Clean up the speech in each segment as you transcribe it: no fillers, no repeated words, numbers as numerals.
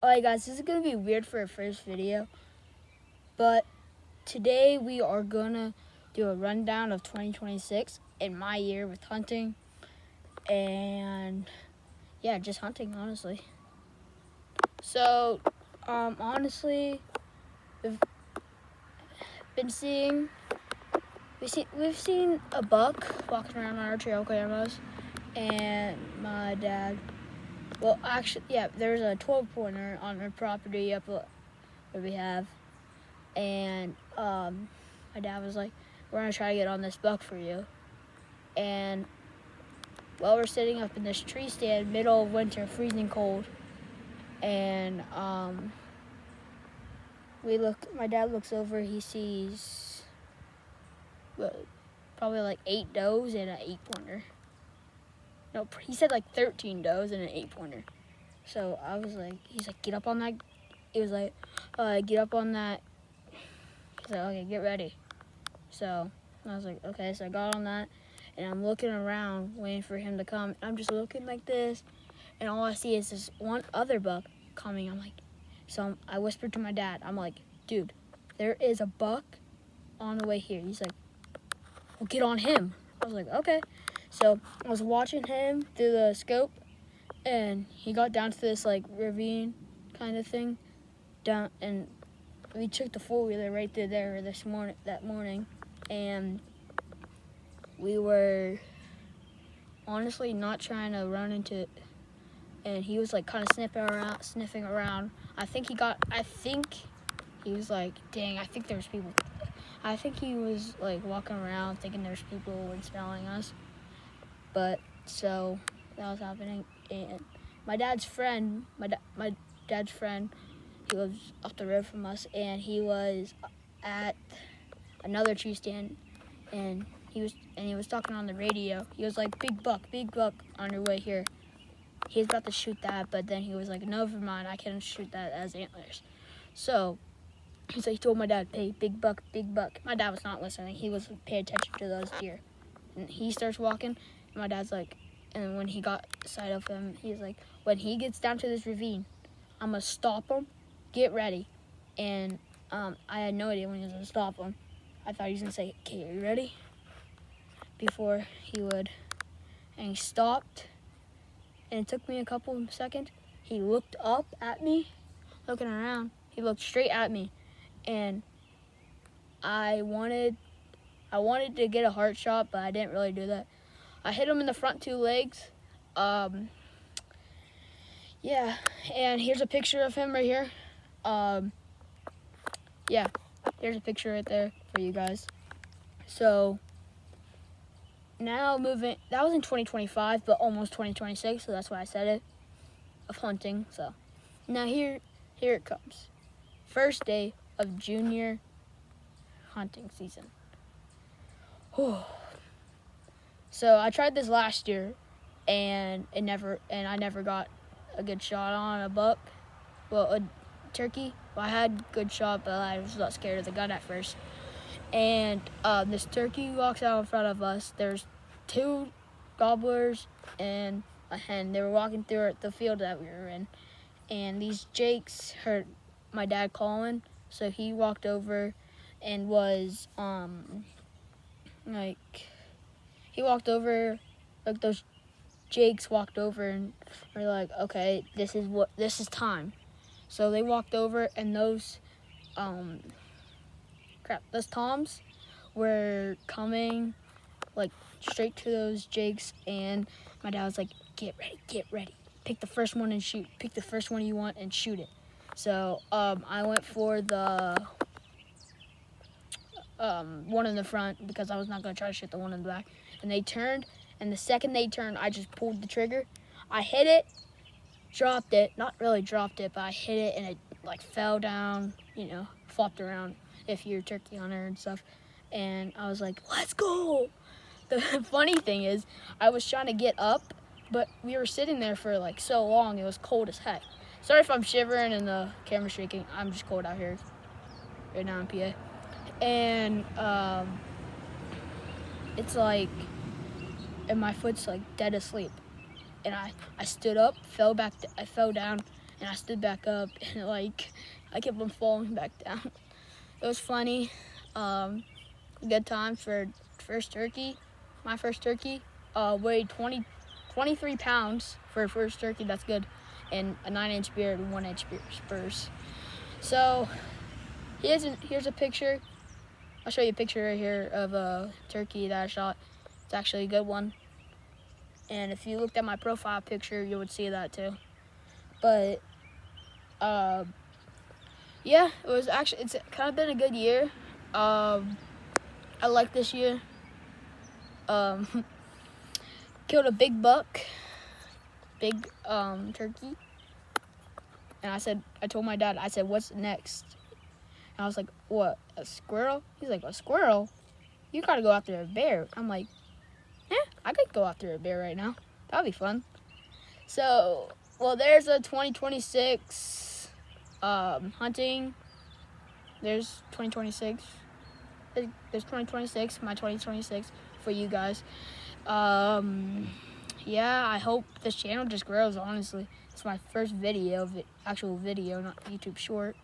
Alright guys, this is going to be weird for a first video, but today we are going to do a rundown of 2026 in my year with hunting, and yeah, just hunting, honestly. So, honestly, we've seen a buck walking around on our trail cameras, and my dad, well, actually, yeah, there's a 12-pointer on our property up where we have. And my dad was like, we're gonna try to get on this buck for you. And while we're sitting up in this tree stand, middle of winter, freezing cold, and my dad looks over, he sees probably like 8 does and an 8-pointer. No, he said like 13 does and an 8-pointer. So I was like, he's like, get up on that. He was like, get up on that. He's like, okay, get ready. So I was like, okay. So I got on that, and I'm looking around, waiting for him to come. I'm just looking like this, and all I see is this one other buck coming. I'm like, so I whispered to my dad. I'm like, dude, there is a buck on the way here. He's like, well, get on him. I was like, okay. So I was watching him through the scope, and he got down to this like ravine kind of thing, down, and we took the four-wheeler right through there that morning, and we were honestly not trying to run into it, and he was like kind of sniffing around. I think he was like, dang, I think there's people. I think he was like walking around thinking there's people and smelling us. But so that was happening, and my dad's friend, he lives up the road from us, and he was at another tree stand, and he was talking on the radio. He was like, big buck on your way here. He was about to shoot that, but then he was like, never mind, I can't shoot that as antlers. So he told my dad, hey, big buck. My dad was not listening. He was paying attention to those deer. And he starts walking, and my dad's like, and when he got sight of him, he's like, when he gets down to this ravine, I'm gonna stop him, get ready. And I had no idea when he was gonna stop him. I thought he was gonna say, okay, are you ready? Before he would. And he stopped, and it took me a couple of seconds. He looked up at me, looking around. He looked straight at me, and I wanted to get a heart shot, but I didn't really do that. I hit him in the front 2 legs. Yeah, and here's a picture of him right here. Yeah, there's a picture right there for you guys. So now that was in 2025, but almost 2026, so that's why I said it, of hunting. So now here it comes. First day of junior hunting season. Whew. So I tried this last year, and I never got a good shot on a buck. Well, a turkey. Well, I had good shot, but I was not scared of the gun at first. And this turkey walks out in front of us. There's 2 gobblers and a hen. They were walking through the field that we were in, and these jakes heard my dad calling, so he walked over and was those jakes walked over and were like, okay, this is time. So they walked over, and those toms were coming like straight to those jakes, and my dad was like, get ready. Pick the first one and shoot. Pick the first one you want and shoot it. So I went for the one in the front because I was not going to try to shoot the one in the back. And they turned, and the second they turned, I just pulled the trigger. I hit it, dropped it, not really dropped it, but I hit it, and it like fell down, flopped around if you're a turkey hunter and stuff. And I was like, let's go. The funny thing is, I was trying to get up, but we were sitting there for like so long, it was cold as heck. Sorry if I'm shivering and the camera's shaking. I'm just cold out here right now in PA. And it's like, and my foot's like dead asleep. And I stood up, I fell down, and I stood back up, and like I kept on falling back down. It was funny. Good time for first turkey. My first turkey weighed 23 pounds for a first turkey. That's good. And a 9-inch beard and 1-inch spurs. So here's a picture. I'll show you a picture right here of a turkey that I shot. It's actually a good one. And if you looked at my profile picture, you would see that too. But yeah, it's kind of been a good year. I like this year. Killed a big buck, big turkey. And I told my dad, I said, what's next? And I was like, what, a squirrel? He's like, a squirrel? You gotta go after a bear. I'm like, I could go after a bear right now. That'd be fun. So, well, there's a 2026 hunting. There's 2026. There's 2026, my 2026 for you guys. Yeah, I hope this channel just grows, honestly. It's my first video, actual video, not YouTube short.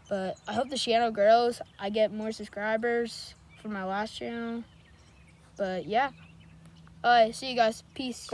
But I hope the channel grows. I get more subscribers from my last channel. But yeah. Alright, see you guys. Peace.